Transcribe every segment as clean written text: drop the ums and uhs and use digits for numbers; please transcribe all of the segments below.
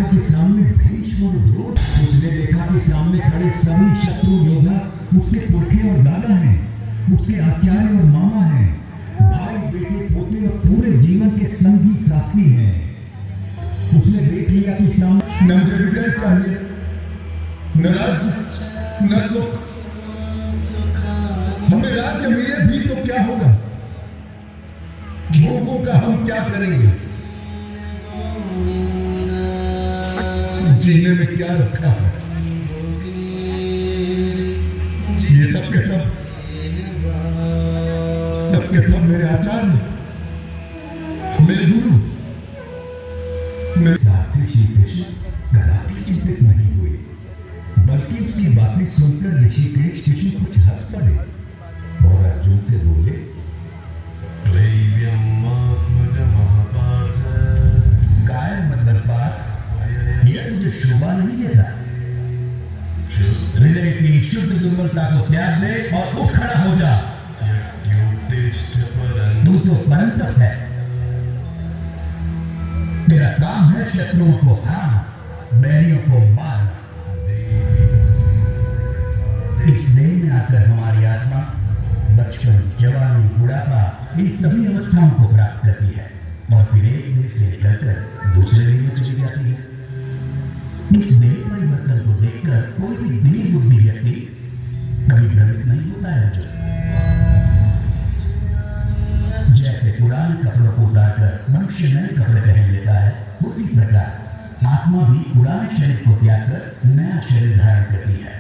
के सामने भीष्म और द्रोण। उसने देखा कि सामने खड़े सभी शत्रु योद्धा उसके पुरखे और दादा हैं, उसके आचार्य और मामा हैं, भाई बेटे पोते और पूरे जीवन के संगी साथी हैं। उसने देख लिया कि सामने न मुझे विजय चाहिए, न राज्य, न सुख। हमें राज्य मिले भी तो क्या होगा, भोगों का हम क्या करेंगे, जीने में क्या रखा है। ये सब के सब मेरे आचार्य, मेरे गुरु, मेरे साथी श्री कृष्ण कदापि चिंतित नहीं हुए, बल्कि उसकी बातें सुनकर ऋषिकेश कृष्ण कुछ हंस पड़े और अर्जुन से बोले, कायर मतलब बात, यह तुझे शोभा नहीं देता। हृदय की शुद्ध दुर्बलता को त्याग दे और उठ खड़ा हो जा। तू तो परंतप है, तेरा काम है शत्रुओं को हराना, बैरियों को मारना। इस देह में आकर हमारी आत्मा बचपन, जवानी, बुढ़ापा इन सभी अवस्थाओं को प्राप्त करती है और फिर एक देह से निकलकर दूसरे देह में चली जाती है। इस देह परिवर्तन को देखकर कोई भी दीन बुद्धि व्यक्ति कभी भ्रमित नहीं होता है। जैसे पुराने कपड़ों को उतारकर मनुष्य नए कपड़े पहन लेता है, उसी प्रकार आत्मा भी पुराने शरीर को त्याग कर नया शरीर धारण करती है।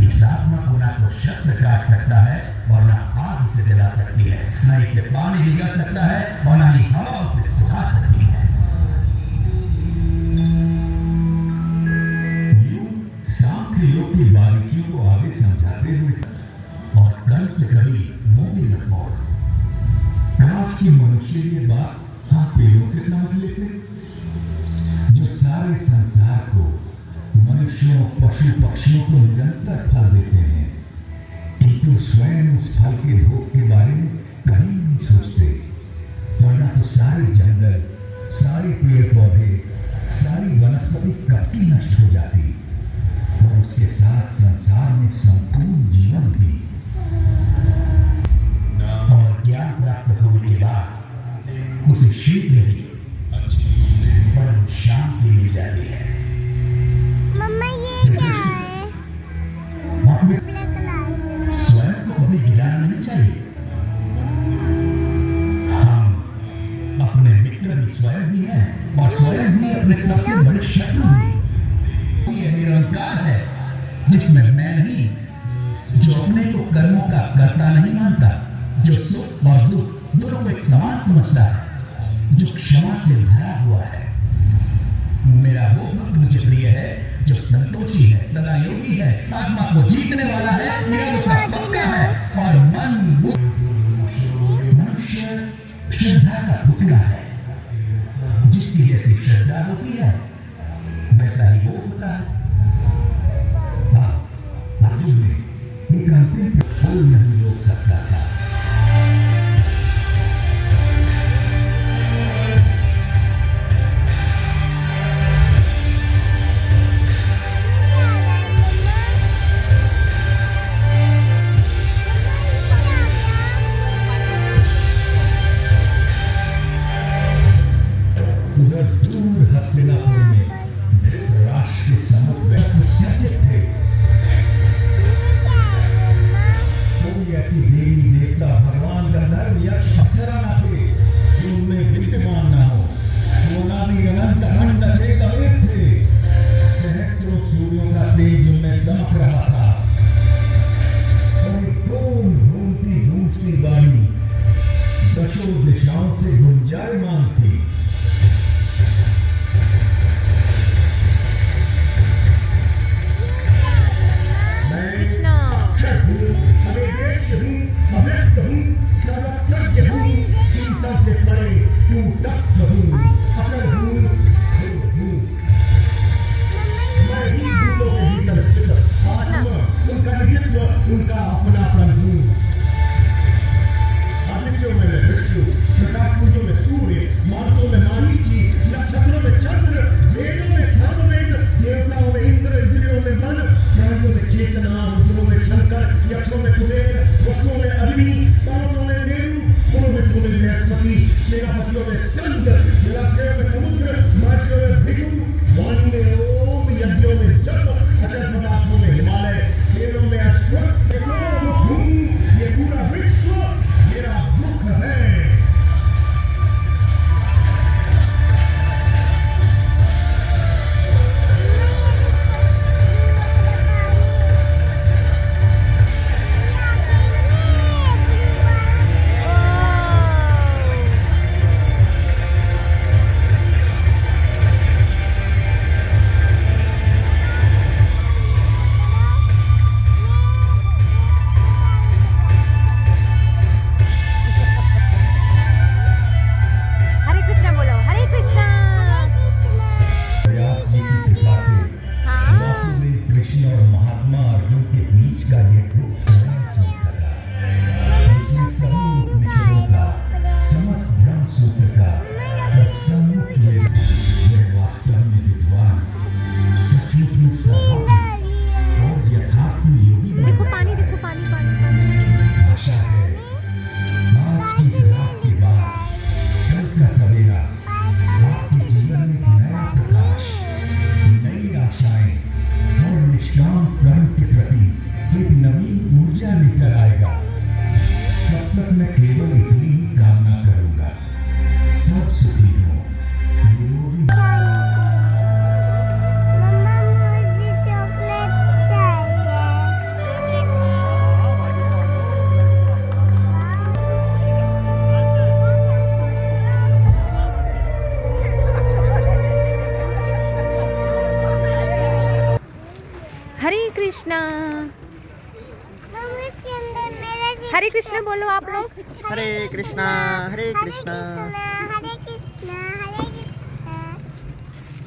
इस आत्मा को ना तो शस्त्र काट सकता है और ना आग से जला सकती है, ना इसे पानी भिगा सकता है और ना ही हवा से सुखा सकती है। सांख्य योग की बारीकियों को आगे समझाते हुए और कर्म से कभी मुंह भी मत मोड़। काश की मनुष्य ये बात हाथ पेड़ों से समझ लेते, जो सारे संसार को, मनुष्यों, पशु पक्षियों को निरंतर फल देते हैं, किंतु स्वयं उस फल के भोग के बारे में कभी नहीं सोचते। वरना तो सारे जंगल, सारे पेड़ पौधे, सारी वनस्पति कब की नष्ट हो जाती और उसके साथ संसार में संपूर्ण जीवन भी। और ज्ञान प्राप्त होने के बाद उसे शीघ्र ही परम शांति मिल जाती है। मम्मा ये क्या है? स्वयं को कभी गिराना नहीं चाहिए। हम अपने मित्र भी स्वयं ही हैं और स्वयं ही अपने सबसे बड़े शत्रु हैं। ये निरंकार है जिसमें मैं नहीं, जो अपने को कर्मों का कर्ता नहीं मानता, जो सुख और दुख दोनों को एक समान समझता है, जो क्षमा से भरा हुआ है। मेरा वो भक्त मुझे प्रिय है जो संतोषी है, सदा योगी है, आत्मा को जीतने वाला है, निरंतर का पक्का है और मन मनुष्य श्रद्धा का पुतला है। जिसकी जैसी श्रद्धा होती है वैसा ही वो होता है। अर्जुन ने एक अंतिम फूल नहीं रोक सकता था। उधर दूर हस्तिनापुर में धृतराष्ट्र के समुद्र सचेत थे। कोई ऐसी देवी देवता, भगवान, गंधर्व, यक्ष, अप्सरा ना थे जो उनमें विद्यमान ना हो। सोनाली अनंत अखंड चेत अवेद थे। सहस्त्रों सूर्यों का तेज उनमें दमक रहा था और घूमती गूंजती वाणी दशों दिशाओं से गुंजायमान थी। कृष्णा। मम्मी इसके अंदर मेरा हरे कृष्णा बोलो आप लोग। हरे कृष्णा हरे कृष्णा। हरे कृष्णा हरे कृष्णा।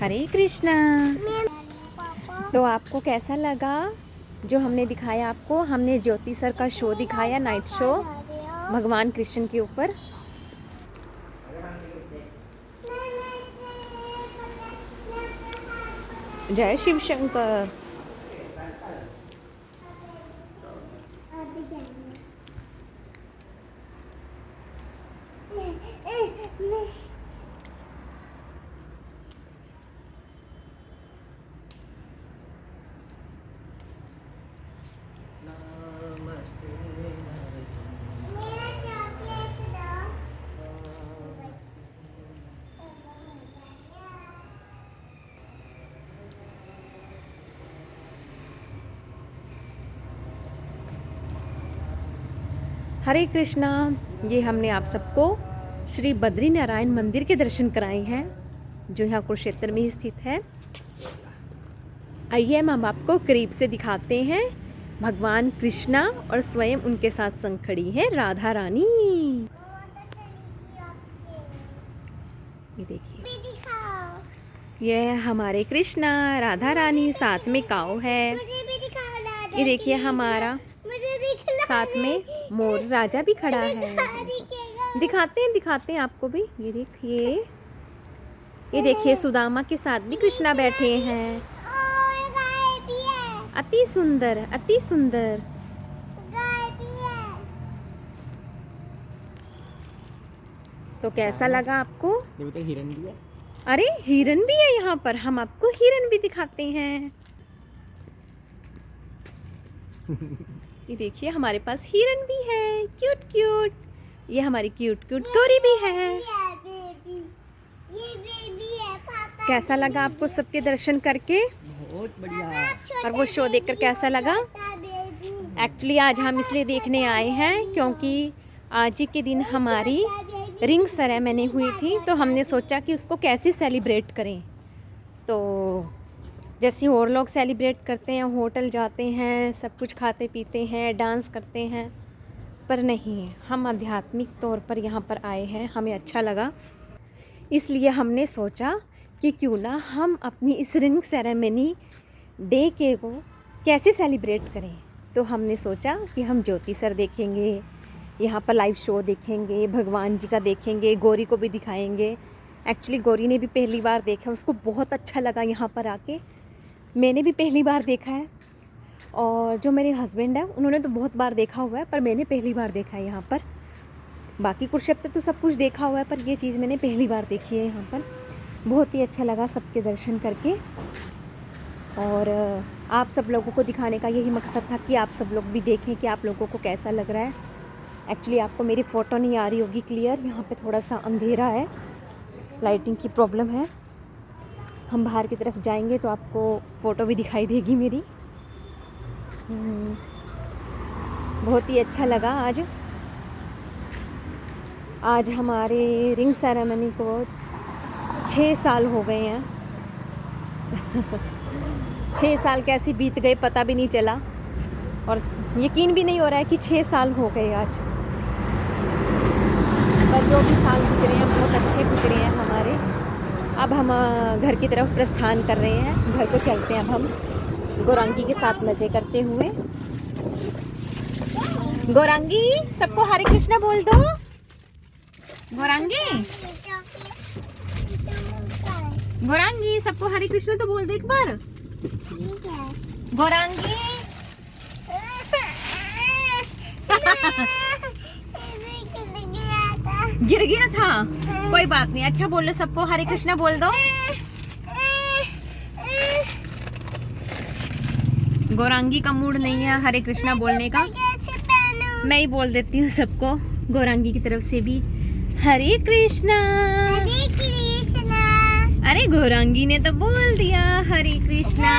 हरे कृष्णा। पापा तो आपको कैसा लगा जो हमने दिखाया आपको? हमने ज्योति सर का शो दिखाया, नाइट शो भगवान कृष्ण के ऊपर। जय शिव शंकर। मेरा चॉकलेट दो। हरे कृष्णा। ये हमने आप सबको श्री बद्री नारायण मंदिर के दर्शन कराए हैं, जो यहाँ कुरुक्षेत्र में स्थित है। आइए हम आपको करीब से दिखाते हैं। भगवान कृष्णा और स्वयं उनके साथ संग खड़ी है राधा रानी। ये देखिए, भी दिखाओ। ये है हमारे कृष्णा, राधा रानी, साथ में काऊ है। मुझे भी दिखाओ लाडा। ये देखिए हमारा मुझे दिखला। साथ में मोर राजा भी खड़ा है। दिखाते हैं आपको भी। ये देखिए सुदामा के साथ भी कृष्णा बैठे हैं। और गाय भी है। अति सुंदर, अति सुंदर। गाय भी है। तो कैसा लगा आपको? ये तो हिरन भी है। अरे हिरन भी है यहाँ पर, हम आपको हिरन भी दिखाते हैं। ये देखिए हमारे पास हिरन भी है, क्यूट क्यूट। ये हमारी क्यूट क्यूट गौरी भी है। बेबी। ये बेबी है पापा। कैसा लगा आपको सबके दर्शन करके? बहुत बढ़िया। और वो शो देखकर कैसा लगा? बेबी। एक्चुअली आज हम इसलिए देखने आए हैं क्योंकि आज ही के दिन हमारी रिंग सेरेमनी हुई थी, तो हमने सोचा कि उसको कैसे सेलिब्रेट करें। तो जैसे और लोग सेलिब्रेट करते हैं, होटल जाते हैं, सब कुछ खाते पीते हैं, डांस करते हैं, पर नहीं, हम आध्यात्मिक तौर पर यहाँ पर आए हैं। हमें अच्छा लगा, इसलिए हमने सोचा कि क्यों ना हम अपनी इस रिंग सेरेमनी डे के को कैसे सेलिब्रेट करें। तो हमने सोचा कि हम ज्योति सर देखेंगे, यहाँ पर लाइव शो देखेंगे, भगवान जी का देखेंगे, गौरी को भी दिखाएंगे। एक्चुअली गौरी ने भी पहली बार देखा, उसको बहुत अच्छा लगा यहाँ पर आके। मैंने भी पहली बार देखा है, और जो मेरे हस्बैंड है उन्होंने तो बहुत बार देखा हुआ है, पर मैंने पहली बार देखा है यहाँ पर। बाकी कुरुक्षेत्र तो सब कुछ देखा हुआ है, पर ये चीज़ मैंने पहली बार देखी है यहाँ पर। बहुत ही अच्छा लगा सबके दर्शन करके, और आप सब लोगों को दिखाने का यही मकसद था कि आप सब लोग भी देखें कि आप लोगों को कैसा लग रहा है। एक्चुअली आपको मेरी फ़ोटो नहीं आ रही होगी क्लियर, यहाँ पे थोड़ा सा अंधेरा है, लाइटिंग की प्रॉब्लम है। हम बाहर की तरफ जाएंगे तो आपको फ़ोटो भी दिखाई देगी मेरी। बहुत ही अच्छा लगा आज हमारे रिंग सेरेमनी को 6 साल हो गए हैं। 6 साल कैसे बीत गए पता भी नहीं चला, और यकीन भी नहीं हो रहा है कि 6 साल हो गए आज। पर जो भी साल गुजरे हैं बहुत अच्छे गुजरे हैं हमारे। अब हम घर की तरफ प्रस्थान कर रहे हैं, घर को चलते हैं अब हम गौरांगी के साथ मज़े करते हुए। गौरांगी सबको हरे कृष्णा बोल दो। गौरांगी, गौरांगी सबको हरे कृष्णा तो बोल दो एक बार। गौरांगी गिर गया था, कोई बात नहीं। अच्छा बोलो, सबको हरे कृष्णा बोल दो। गौरांगी का मूड नहीं है हरे कृष्णा बोलने का, मैं ही बोल देती हूँ सबको गौरांगी की तरफ से भी हरे कृष्णा। हरे कृष्णा। अरे गौरांगी ने तो बोल दिया हरे कृष्णा।